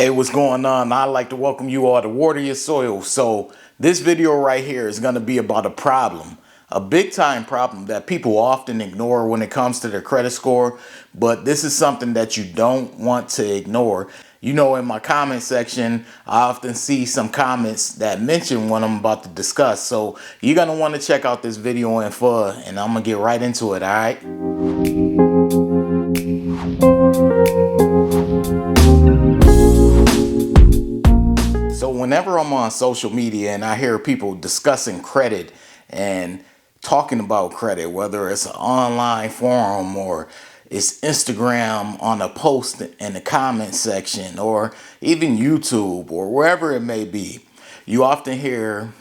Hey, what's going on? I'd like to welcome you all to Water Your Soil. So this video right here is going to be about a problem, a big time problem that people often ignore when it comes to their credit score. But this is something that you don't want to ignore. You know, in my comment section, I often see some comments that mention what I'm about to discuss. So you're going to want to check out this video in full, and I'm going to get right into it. All right. So whenever I'm on social media and I hear people discussing credit and talking about credit, whether it's an online forum or it's Instagram on a post in the comment section or even YouTube or wherever it may be, you often hear,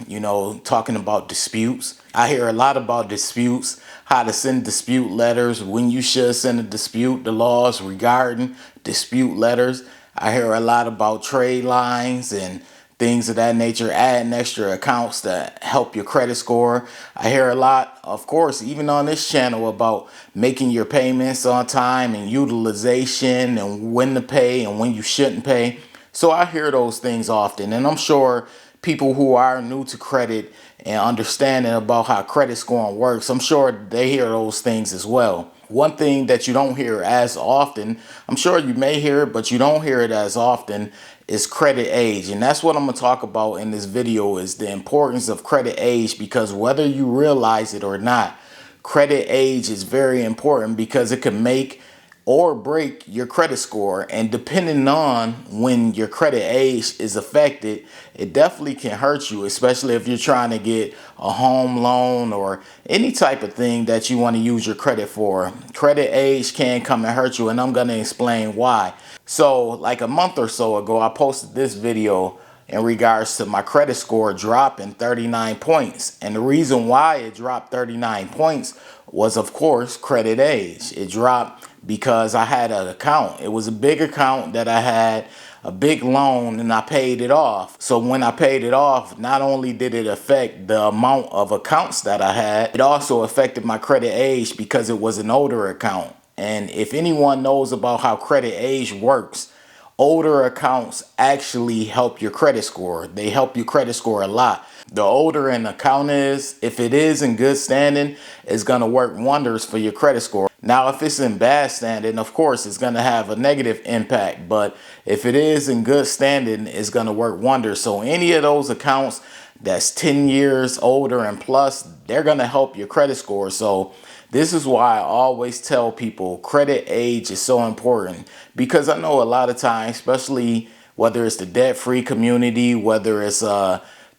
talking about disputes. I hear a lot about disputes, how to send dispute letters, when you should send a dispute, the laws regarding dispute letters. I hear a lot about trade lines and things of that nature, adding extra accounts to help your credit score. I hear a lot, of course, even on this channel, about making your payments on time and utilization and when to pay and when you shouldn't pay. So I hear those things often, and I'm sure people who are new to credit and understanding about how credit scoring works, I'm sure they hear those things as well. One thing that you don't hear as often, I'm sure you may hear it, but you don't hear it as often, is credit age. And that's what I'm going to talk about in this video, is the importance of credit age, because whether you realize it or not, credit age is very important because it can make or break your credit score. And depending on when your credit age is affected, it definitely can hurt you, especially if you're trying to get a home loan or any type of thing that you want to use your credit for. Credit age can come and hurt you, and I'm going to explain why. So like a month or so ago, I posted this video in regards to my credit score dropping 39 points. And the reason why it dropped 39 points was, of course, credit age. It dropped because I had an account. It was a big account that I had, a big loan, and I paid it off. So when I paid it off, not only did it affect the amount of accounts that I had, it also affected my credit age because it was an older account. And if anyone knows about how credit age works, older accounts actually help your credit score. They help your credit score a lot. The older an account is, if it is in good standing, it's going to work wonders for your credit score. Now, if it's in bad standing, of course, it's going to have a negative impact. But if it is in good standing, it's going to work wonders. So any of those accounts that's 10 years older and plus, they're going to help your credit score. So this is why I always tell people credit age is so important, because I know a lot of times, especially whether it's the debt-free community, whether it's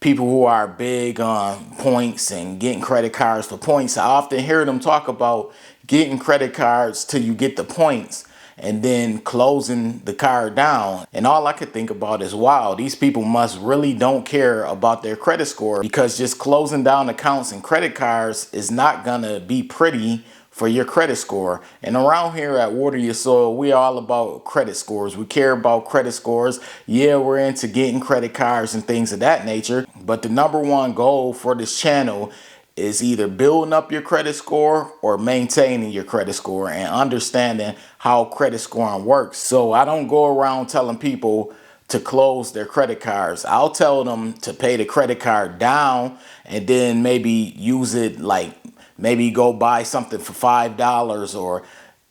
people who are big on points and getting credit cards for points, I often hear them talk about getting credit cards till you get the points and then closing the card down. And all I could think about is, wow, these people must really don't care about their credit score, because just closing down accounts and credit cards is not gonna be pretty for your credit score. And around here at Water Your Soil, we're all about credit scores. We care about credit scores. Yeah, we're into getting credit cards and things of that nature. But the number one goal for this channel is either building up your credit score or maintaining your credit score and understanding how credit scoring works. So I don't go around telling people to close their credit cards. I'll tell them to pay the credit card down and then maybe use it, like maybe go buy something for $5 or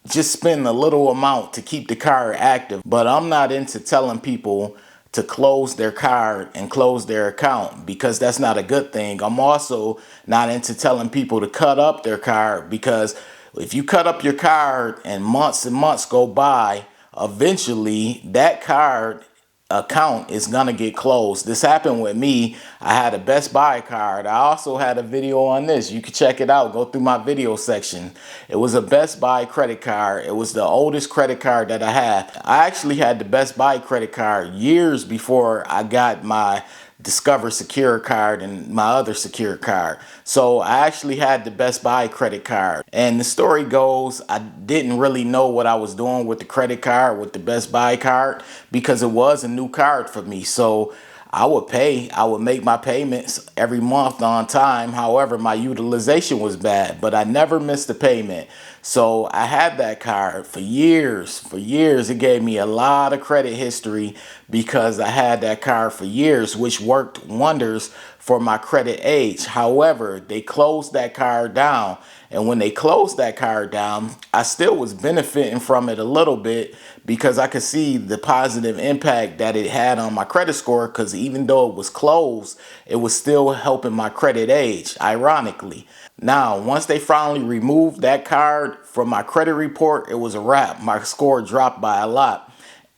just spend a little amount to keep the card active. But I'm not into telling people to close their card and close their account, because that's not a good thing. I'm also not into telling people to cut up their card, because if you cut up your card and months go by, eventually that card account is gonna get closed. This happened with me. I had a Best Buy card. I also had a video on this. You can check it out. Go through my video section. It was a Best Buy credit card. It was the oldest credit card that I had. I actually had the Best Buy credit card years before I got my Discover Secure card and my other secure card. So I actually had the Best Buy credit card. And the story goes, I didn't really know what I was doing with the credit card, with the Best Buy card, because it was a new card for me. So I would make my payments every month on time. However, my utilization was bad, but I never missed a payment. So I had that card for years. For years, it gave me a lot of credit history because I had that card for years, which worked wonders for my credit age. However, they closed that card down. And when they closed that card down, I still was benefiting from it a little bit because I could see the positive impact that it had on my credit score, because even though it was closed, it was still helping my credit age, ironically. Now, once they finally removed that card from my credit report, it was a wrap. My score dropped by a lot.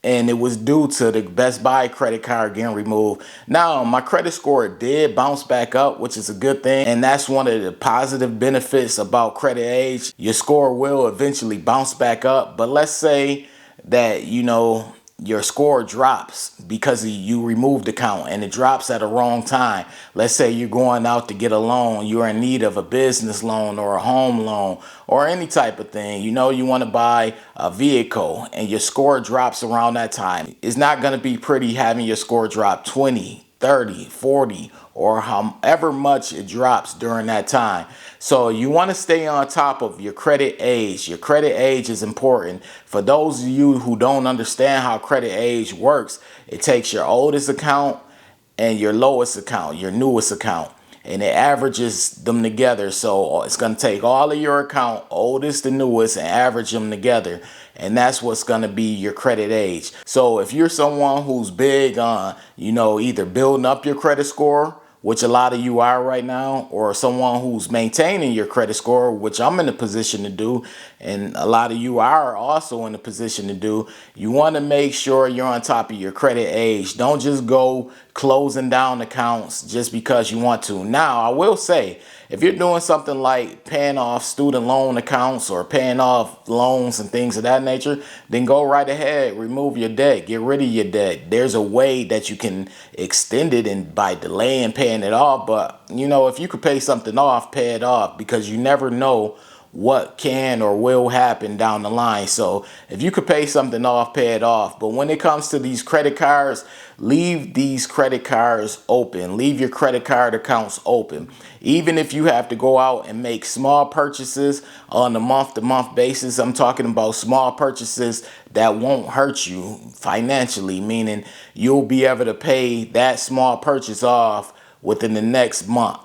And it was due to the Best Buy credit card getting removed. Now, my credit score did bounce back up, which is a good thing. And that's one of the positive benefits about credit age. Your score will eventually bounce back up. But let's say that, your score drops because you removed the account and it drops at a wrong time. Let's say you're going out to get a loan, you're in need of a business loan or a home loan or any type of thing. You want to buy a vehicle and your score drops around that time. It's not going to be pretty having your score drop 20, 30, 40, or however much it drops during that time. So you want to stay on top of your credit age. Your credit age is important. For those of you who don't understand how credit age works, it takes your oldest account and your lowest account, your newest account, and it averages them together. So it's going to take all of your account, oldest and newest, and average them together. And that's what's going to be your credit age. So if you're someone who's big on, either building up your credit score, which a lot of you are right now, or someone who's maintaining your credit score, which I'm in a position to do, and a lot of you are also in a position to do, you want to make sure you're on top of your credit age. Don't just go closing down accounts just because you want to. Now, I will say, if you're doing something like paying off student loan accounts or paying off loans and things of that nature, then go right ahead, remove your debt, get rid of your debt. There's a way that you can extend it and by delaying paying it off. But, if you could pay something off, pay it off, because you never know what can or will happen down the line. So if you could pay something off, pay it off. But when it comes to these credit cards, leave these credit cards open. Leave your credit card accounts open. Even if you have to go out and make small purchases on a month-to-month basis, I'm talking about small purchases that won't hurt you financially, meaning you'll be able to pay that small purchase off within the next month.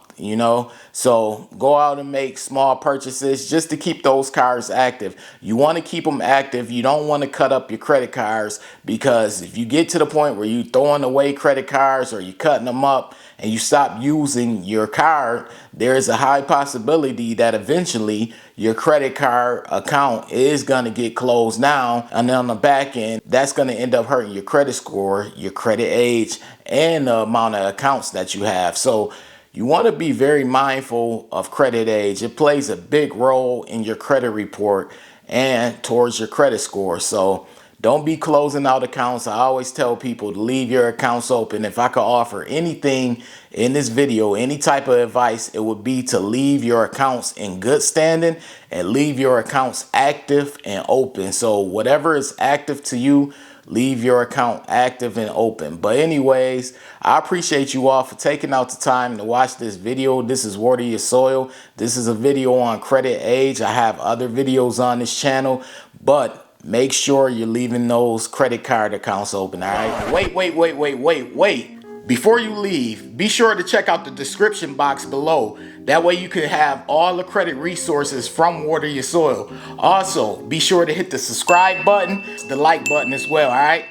So go out and make small purchases just to keep those cards active. You want to keep them active. You don't want to cut up your credit cards, because if you get to the point where you're throwing away credit cards or you're cutting them up and you stop using your card, there's a high possibility that eventually your credit card account is going to get closed down. And on the back end, that's going to end up hurting your credit score, your credit age, and the amount of accounts that you have. So you want to be very mindful of credit age. It plays a big role in your credit report and towards your credit score. So don't be closing out accounts. I always tell people to leave your accounts open. If I could offer anything in this video, any type of advice, it would be to leave your accounts in good standing and leave your accounts active and open. So whatever is active to you, leave your account active and open. But anyways, I appreciate you all for taking out the time to watch this video. This is Water Your Soil. This is a video on credit age. I have other videos on this channel, but make sure you're leaving those credit card accounts open. All right. Wait. Before you leave, be sure to check out the description box below. That way you can have all the credit resources from Water Your Soil. Also, be sure to hit the subscribe button, the like button as well, all right?